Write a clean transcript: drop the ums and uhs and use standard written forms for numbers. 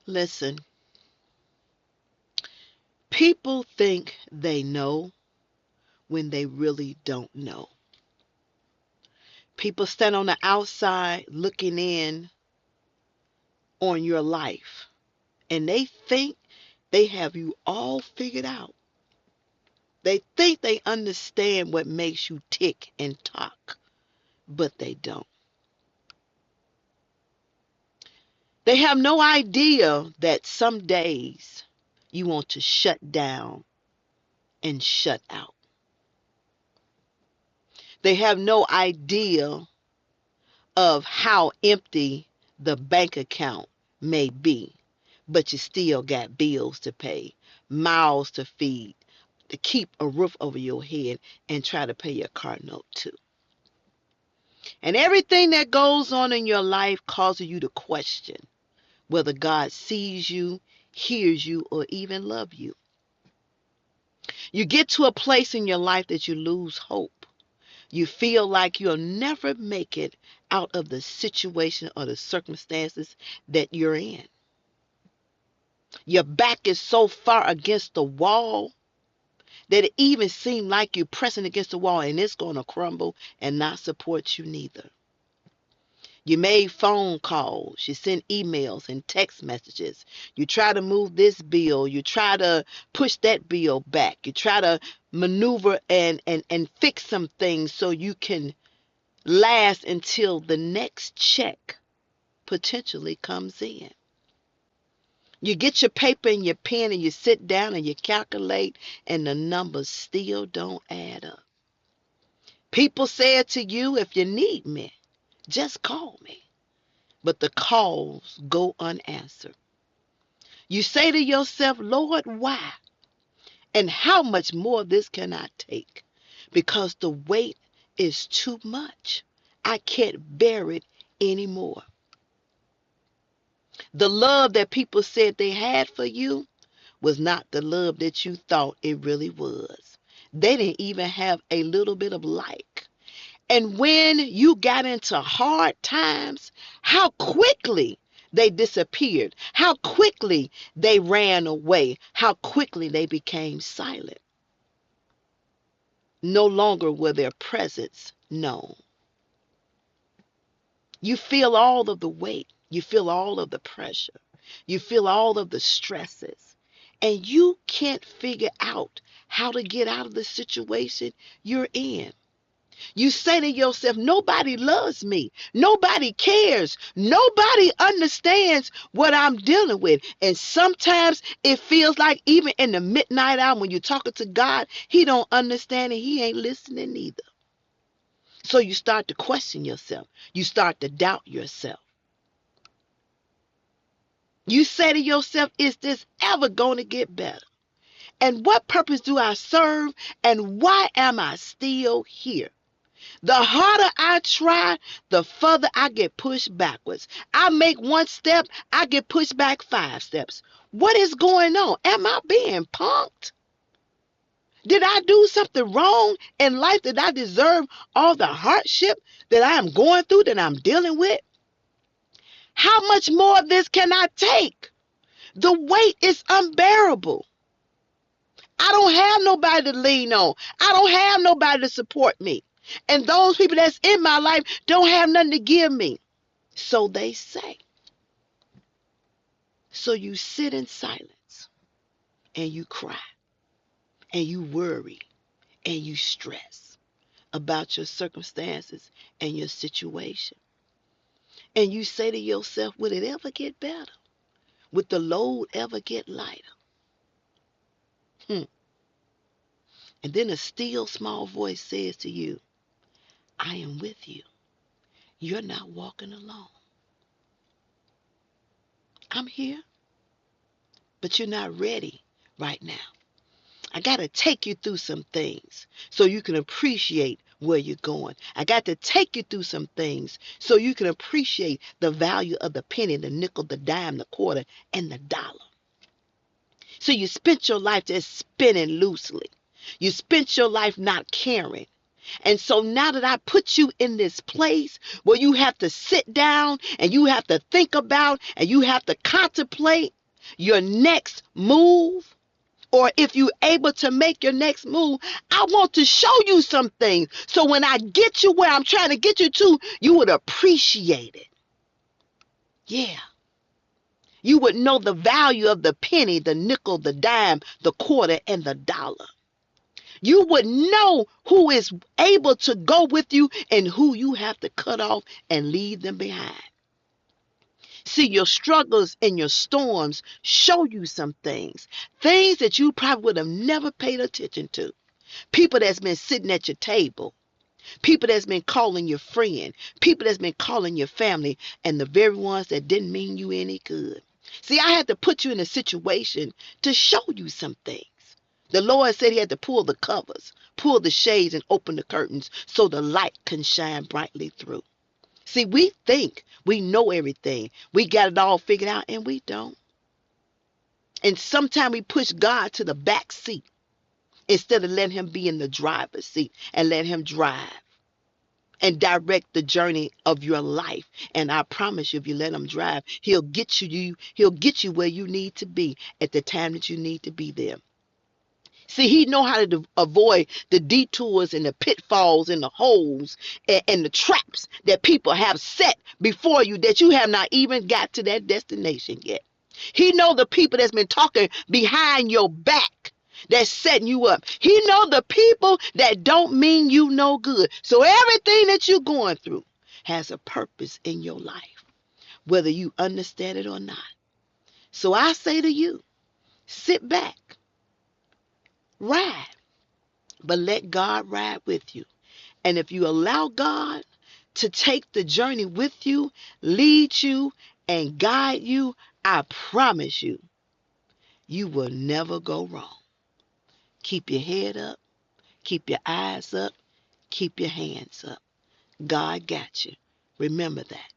Listen, people think they know when they really don't know. People stand on the outside looking in on your life, and they think they have you all figured out. They think they understand what makes you tick and talk, but they don't. They have no idea that some days you want to shut down and shut out. They have no idea of how empty the bank account may be, but you still got bills to pay, mouths to feed, to keep a roof over your head, and try to pay your car note too. And everything that goes on in your life causes you to question whether God sees you, hears you, or even loves you. You get to a place in your life that you lose hope. You feel like you'll never make it out of the situation or the circumstances that you're in. Your back is so far against the wall that it even seems like you're pressing against the wall and it's going to crumble and not support you neither. You made phone calls, you sent emails and text messages. You try to move this bill, you try to push that bill back. You try to maneuver and fix some things so you can last until the next check potentially comes in. You get your paper and your pen and you sit down and you calculate and the numbers still don't add up. People said to you, if you need me, just call me. But the calls go unanswered. You say to yourself, Lord, why? And how much more of this can I take? Because the weight is too much. I can't bear it anymore. The love that people said they had for you was not the love that you thought it really was. They didn't even have a little bit of like. And when you got into hard times, how quickly they disappeared, how quickly they ran away, how quickly they became silent. No longer were their presence known. You feel all of the weight, you feel all of the pressure, you feel all of the stresses, and you can't figure out how to get out of the situation you're in. You say to yourself, nobody loves me. Nobody cares. Nobody understands what I'm dealing with. And sometimes it feels like even in the midnight hour when you're talking to God, he don't understand and he ain't listening either. So you start to question yourself. You start to doubt yourself. You say to yourself, is this ever going to get better? And what purpose do I serve? And why am I still here? The harder I try, the further I get pushed backwards. I make one step, I get pushed back 5 steps. What is going on? Am I being punked? Did I do something wrong in life that I deserve all the hardship that I am going through, that I'm dealing with? How much more of this can I take? The weight is unbearable. I don't have nobody to lean on. I don't have nobody to support me. And those people that's in my life don't have nothing to give me. So they say. So you sit in silence and you cry and you worry and you stress about your circumstances and your situation. And you say to yourself, will it ever get better? Would the load ever get lighter? And then a still small voice says to you, I am with you. You're not walking alone. I'm here, but you're not ready right now. I got to take you through some things so you can appreciate where you're going. I got to take you through some things so you can appreciate the value of the penny, the nickel, the dime, the quarter, and the dollar. So you spent your life just spinning loosely. You spent your life not caring. And so now that I put you in this place where you have to sit down and you have to think about and you have to contemplate your next move, or if you're able to make your next move, I want to show you some things. So when I get you where I'm trying to get you to, you would appreciate it. Yeah. You would know the value of the penny, the nickel, the dime, the quarter, and the dollar. You would know who is able to go with you and who you have to cut off and leave them behind. See, your struggles and your storms show you some things, things that you probably would have never paid attention to. People that's been sitting at your table, people that's been calling your friend, people that's been calling your family, and the very ones that didn't mean you any good. See, I had to put you in a situation to show you some things. The Lord said he had to pull the covers, pull the shades, and open the curtains so the light can shine brightly through. See, we think we know everything. We got it all figured out, and we don't. And sometimes we push God to the back seat instead of letting him be in the driver's seat and let him drive and direct the journey of your life. And I promise you, if you let him drive, he'll get you where you need to be at the time that you need to be there. See, he know how to avoid the detours and the pitfalls and the holes and the traps that people have set before you that you have not even got to that destination yet. He know the people that's been talking behind your back that's setting you up. He know the people that don't mean you no good. So everything that you're going through has a purpose in your life, whether you understand it or not. So I say to you, sit back, ride, but let God ride with you. And if you allow God to take the journey with you, lead you, and guide you, I promise you, you will never go wrong. Keep your head up, keep your eyes up, keep your hands up. God got you. Remember that.